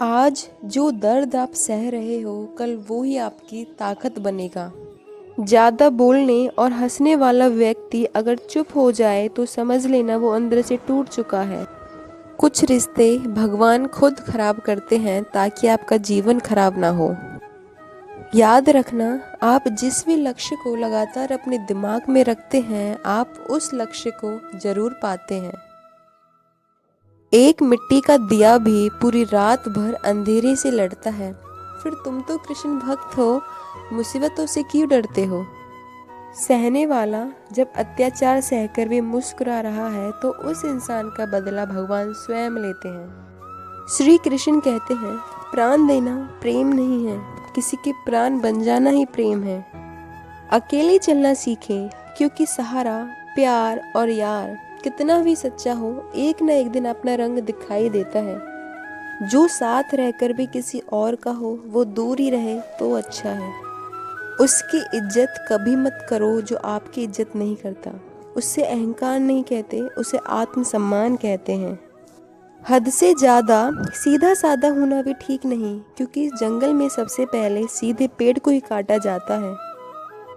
आज जो दर्द आप सह रहे हो कल वो ही आपकी ताकत बनेगा। ज़्यादा बोलने और हंसने वाला व्यक्ति अगर चुप हो जाए तो समझ लेना वो अंदर से टूट चुका है। कुछ रिश्ते भगवान खुद खराब करते हैं ताकि आपका जीवन खराब ना हो। याद रखना, आप जिस भी लक्ष्य को लगातार अपने दिमाग में रखते हैं आप उस लक्ष्य को जरूर पाते हैं। एक मिट्टी का दिया भी पूरी रात भर अंधेरे से लड़ता है। फिर तुम तो कृष्ण भक्त हो, मुसीबतों से क्यों डरते हो? सहने वाला जब अत्याचार सहकर भी मुस्कुरा रहा है तो उस इंसान का बदला भगवान स्वयं लेते हैं। श्री कृष्ण कहते हैं, प्राण देना प्रेम नहीं है, किसी के प्राण बन जाना ही प्रेम है। अकेले चलना सीखें, क्योंकि सहारा, प्यार और यार कितना भी सच्चा हो एक न एक दिन अपना रंग दिखाई देता है। जो साथ रहकर भी किसी और का हो वो दूर ही रहे तो अच्छा है। उसकी इज्जत कभी मत करो जो आपकी इज्जत नहीं करता। उससे अहंकार नहीं कहते, उसे आत्मसम्मान कहते हैं। हद से ज्यादा सीधा साधा होना भी ठीक नहीं, क्योंकि इस जंगल में सबसे पहले सीधे पेड़ को ही काटा जाता है।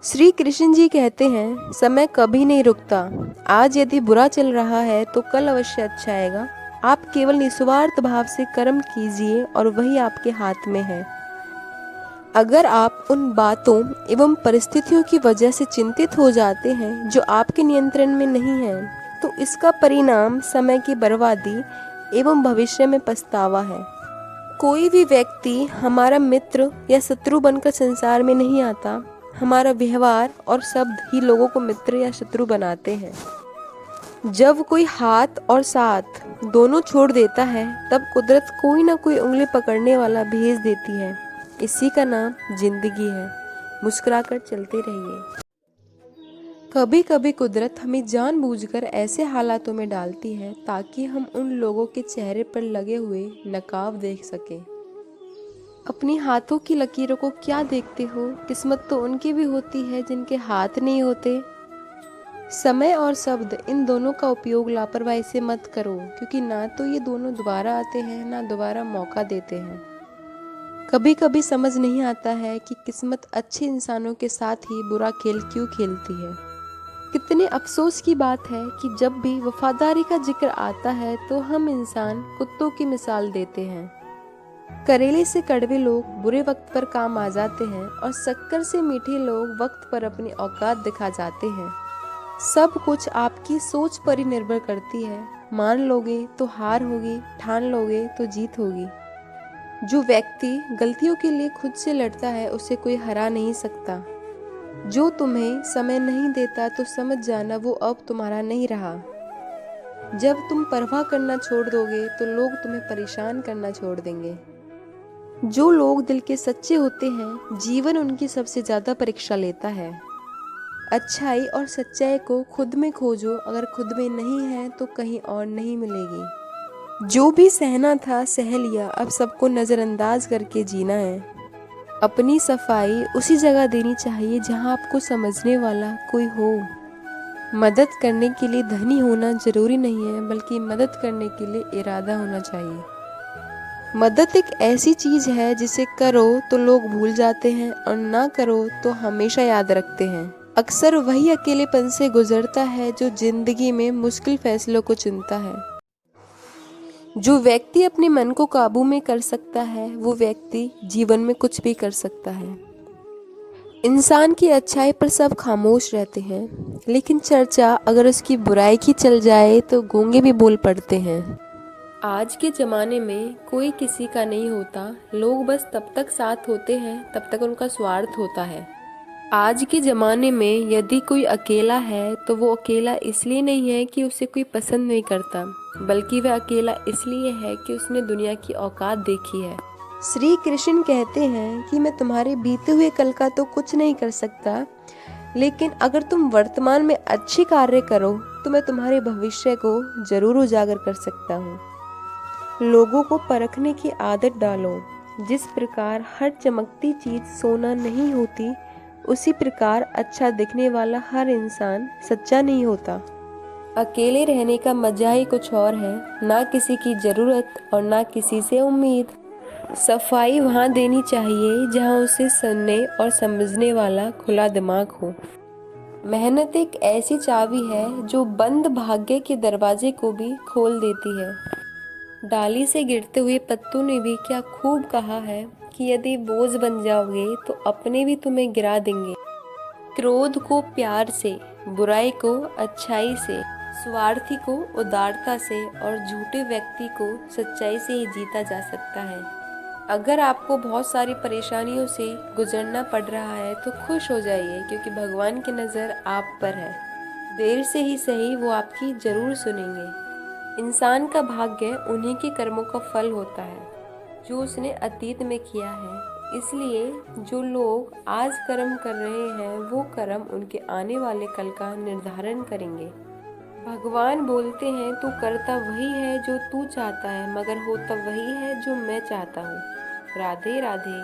श्री कृष्ण जी कहते हैं, समय कभी नहीं रुकता। आज यदि बुरा चल रहा है तो कल अवश्य अच्छा आएगा। आप केवल निस्वार्थ भाव से कर्म कीजिए और वही आपके हाथ में है। अगर आप उन बातों एवं परिस्थितियों की वजह से चिंतित हो जाते हैं जो आपके नियंत्रण में नहीं है, तो इसका परिणाम समय की बर्बादी एवं भविष्य में पछतावा है। कोई भी व्यक्ति हमारा मित्र या शत्रु बनकर संसार में नहीं आता। हमारा व्यवहार और शब्द ही लोगों को मित्र या शत्रु बनाते हैं। जब कोई हाथ और साथ दोनों छोड़ देता है तब कुदरत कोई ना कोई उंगली पकड़ने वाला भेज देती है। इसी का नाम जिंदगी है। मुस्कुराकर चलते रहिए। कभी कभी कुदरत हमें जानबूझकर ऐसे हालातों में डालती है ताकि हम उन लोगों के चेहरे पर लगे हुए नकाब देख सकें। अपनी हाथों की लकीरों को क्या देखते हो? किस्मत तो उनकी भी होती है जिनके हाथ नहीं होते। समय और शब्द, इन दोनों का उपयोग लापरवाही से मत करो, क्योंकि ना तो ये दोनों दोबारा आते हैं ना दोबारा मौका देते हैं। कभी कभी समझ नहीं आता है कि किस्मत अच्छे इंसानों के साथ ही बुरा खेल क्यों खेलती है। कितने अफसोस की बात है कि जब भी वफादारी का जिक्र आता है तो हम इंसान कुत्तों की मिसाल देते हैं। करेले से कड़वे लोग बुरे वक्त पर काम आ जाते हैं और शक्कर से मीठे लोग वक्त पर अपनी औकात दिखा जाते हैं। सब कुछ आपकी सोच पर ही निर्भर करती है। मान लोगे तो हार होगी, ठान लोगे तो जीत होगी। जो व्यक्ति गलतियों के लिए खुद से लड़ता है उसे कोई हरा नहीं सकता। जो तुम्हें समय नहीं देता तो समझ जाना वो अब तुम्हारा नहीं रहा। जब तुम परवाह करना छोड़ दोगे तो लोग तुम्हें परेशान करना छोड़ देंगे। जो लोग दिल के सच्चे होते हैं जीवन उनकी सबसे ज्यादा परीक्षा लेता है। अच्छाई और सच्चाई को खुद में खोजो, अगर खुद में नहीं है तो कहीं और नहीं मिलेगी। जो भी सहना था सह लिया, अब सबको नजरअंदाज करके जीना है। अपनी सफाई उसी जगह देनी चाहिए जहां आपको समझने वाला कोई हो। मदद करने के लिए धनी होना जरूरी नहीं है, बल्कि मदद करने के लिए इरादा होना चाहिए। मदद एक ऐसी चीज है जिसे करो तो लोग भूल जाते हैं और ना करो तो हमेशा याद रखते हैं। अक्सर वही अकेलेपन से गुजरता है जो जिंदगी में मुश्किल फैसलों को चुनता है। जो व्यक्ति अपने मन को काबू में कर सकता है वो व्यक्ति जीवन में कुछ भी कर सकता है। इंसान की अच्छाई पर सब खामोश रहते हैं, लेकिन चर्चा अगर उसकी बुराई की चल जाए तो गूंगे भी बोल पड़ते हैं। आज के ज़माने में कोई किसी का नहीं होता। लोग बस तब तक साथ होते हैं तब तक उनका स्वार्थ होता है। आज के ज़माने में यदि कोई अकेला है तो वो अकेला इसलिए नहीं है कि उसे कोई पसंद नहीं करता, बल्कि वह अकेला इसलिए है कि उसने दुनिया की औकात देखी है। श्री कृष्ण कहते हैं कि मैं तुम्हारे बीते हुए कल का तो कुछ नहीं कर सकता, लेकिन अगर तुम वर्तमान में अच्छे कार्य करो तो मैं तुम्हारे भविष्य को जरूर उजागर कर सकता हूँ। लोगों को परखने की आदत डालो। जिस प्रकार हर चमकती चीज सोना नहीं होती, उसी प्रकार अच्छा दिखने वाला हर इंसान सच्चा नहीं होता। अकेले रहने का मजा ही कुछ और है, ना किसी की जरूरत और ना किसी से उम्मीद। सफाई वहाँ देनी चाहिए जहाँ उसे सुनने और समझने वाला खुला दिमाग हो। मेहनत एक ऐसी चाबी है जो बंद भाग्य के दरवाजे को भी खोल देती है। डाली से गिरते हुए पत्तों ने भी क्या खूब कहा है कि यदि बोझ बन जाओगे तो अपने भी तुम्हें गिरा देंगे। क्रोध को प्यार से, बुराई को अच्छाई से, स्वार्थी को उदारता से और झूठे व्यक्ति को सच्चाई से ही जीता जा सकता है। अगर आपको बहुत सारी परेशानियों से गुजरना पड़ रहा है तो खुश हो जाइए, क्योंकि भगवान की नज़र आप पर है। देर से ही सही वो आपकी जरूर सुनेंगे। इंसान का भाग्य उन्हीं के कर्मों का फल होता है जो उसने अतीत में किया है। इसलिए जो लोग आज कर्म कर रहे हैं वो कर्म उनके आने वाले कल का निर्धारण करेंगे। भगवान बोलते हैं, तू करता वही है जो तू चाहता है, मगर होता वही है जो मैं चाहता हूँ। राधे राधे।